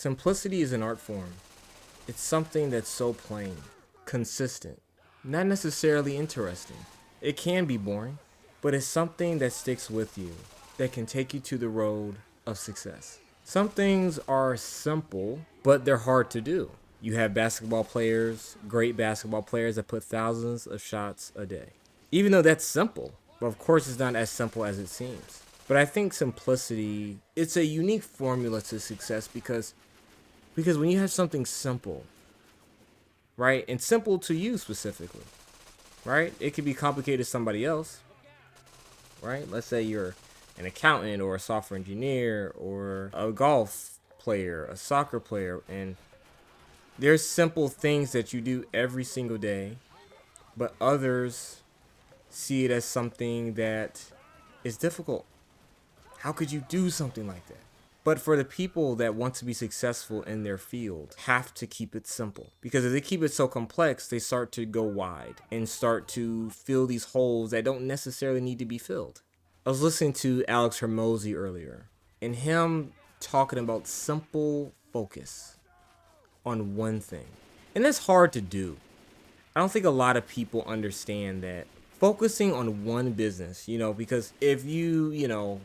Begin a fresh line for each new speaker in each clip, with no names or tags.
Simplicity is an art form. It's something that's so plain, consistent, not necessarily interesting. It can be boring, but it's something that sticks with you, that can take you to the road of success. Some things are simple, but they're hard to do. You have basketball players, great basketball players that put thousands of shots a day. Even though that's simple, but of course it's not as simple as it seems. But I think simplicity, it's a unique formula to success because when you have something simple, right? And simple to you specifically, right? It could be complicated to somebody else, right? Let's say you're an accountant or a software engineer or a golf player, a soccer player, and there's simple things that you do every single day, but others see it as something that is difficult. How could you do something like that? But for the people that want to be successful in their field, have to keep it simple. Because if they keep it so complex, they start to go wide and start to fill these holes that don't necessarily need to be filled. I was listening to Alex Hormozy earlier, and him talking about simple focus on one thing. And that's hard to do. I don't think a lot of people understand that focusing on one business, because if you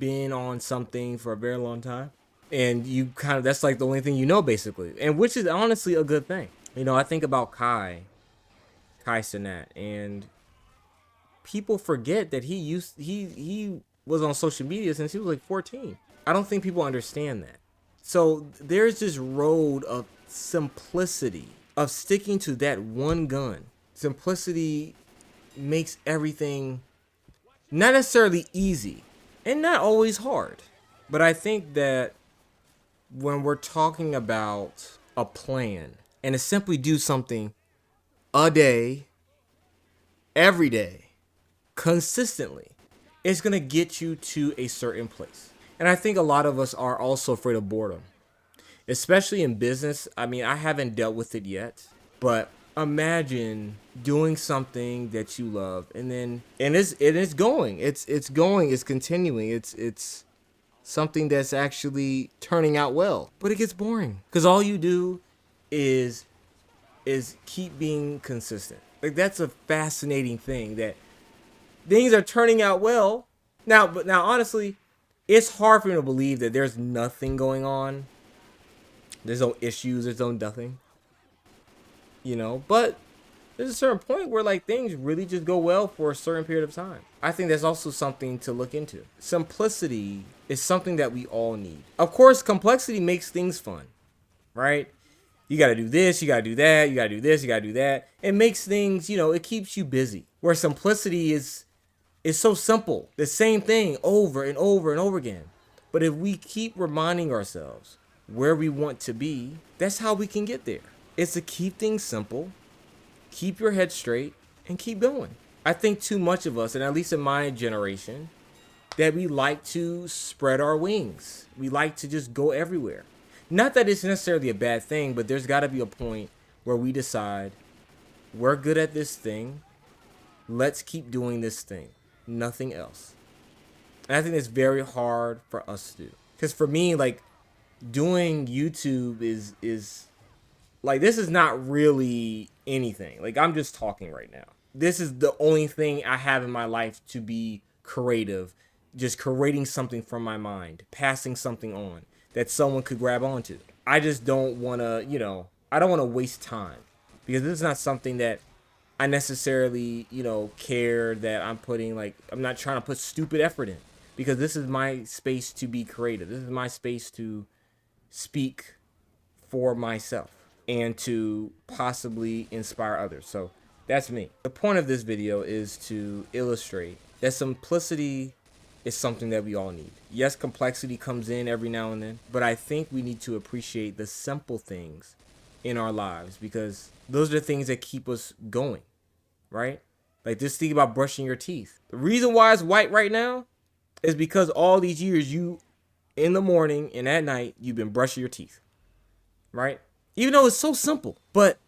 been on something for a very long time and you that's like the only thing basically, and which is honestly a good thing. I think about Kai Cenat, and people forget that he was on social media since he was like 14. I don't think people understand that. So there's this road of simplicity, of sticking to that one gun. Simplicity makes everything not necessarily easy and not always hard. But I think that when we're talking about a plan and to simply do something a day, every day, consistently, it's going to get you to a certain place. And I think a lot of us are also afraid of boredom, especially in business. I mean, I haven't dealt with it yet, but imagine doing something that you love and it's continuing. It's something that's actually turning out well, but it gets boring because all you do is keep being consistent. Like, that's a fascinating thing, that things are turning out well. Now honestly, it's hard for me to believe that there's nothing going on. There's no issues, there's no nothing. But there's a certain point where like things really just go well for a certain period of time. I think that's also something to look into. Simplicity is something that we all need. Of course, complexity makes things fun, right? You got to do this, you got to do that, you got to do this, you got to do that. It makes things, it keeps you busy. Where simplicity is so simple. The same thing over and over and over again. But if we keep reminding ourselves where we want to be, that's how we can get there. It's to keep things simple, keep your head straight, and keep going. I think too much of us, and at least in my generation, that we like to spread our wings. We like to just go everywhere. Not that it's necessarily a bad thing, but there's got to be a point where we decide we're good at this thing. Let's keep doing this thing. Nothing else. And I think it's very hard for us to do. Because for me, like, doing YouTube is like, this is not really anything. Like, I'm just talking right now. This is the only thing I have in my life to be creative. Just creating something from my mind. Passing something on that someone could grab onto. I just don't want to, I don't want to waste time. Because this is not something that I necessarily, care that I'm putting, like, I'm not trying to put stupid effort in. Because this is my space to be creative. This is my space to speak for myself and to possibly inspire others. So that's me. The point of this video is to illustrate that simplicity is something that we all need. Yes, complexity comes in every now and then, but I think we need to appreciate the simple things in our lives, because those are the things that keep us going, right? Like, just think about brushing your teeth. The reason why it's white right now is because all these years, you, in the morning and at night, you've been brushing your teeth, right? Even though it's so simple, but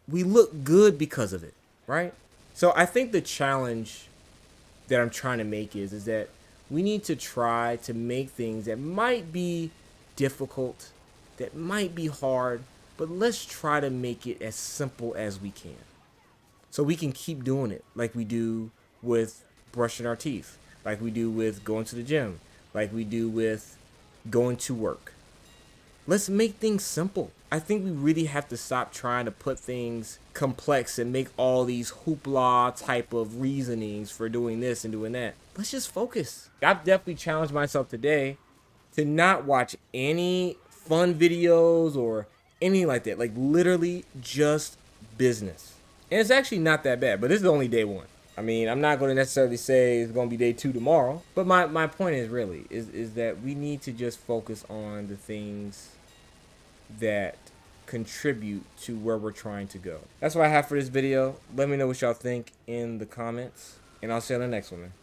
we look good because of it, right? So I think the challenge that I'm trying to make is that we need to try to make things that might be difficult that might be hard, but let's try to make it as simple as we can. So we can keep doing it like we do with brushing our teeth, like we do with going to the gym, like we do with going to work. Let's make things simple. I think we really have to stop trying to put things complex and make all these hoopla type of reasonings for doing this and doing that. Let's just focus. I've definitely challenged myself today to not watch any fun videos or anything like that. Like literally just business. And it's actually not that bad, but this is only day one. I mean, I'm not going to necessarily say it's going to be day 2 tomorrow. But my point is really is that we need to just focus on the things that contribute to where we're trying to go. That's what I have for this video. Let me know what y'all think in the comments, and I'll see you on the next one, man.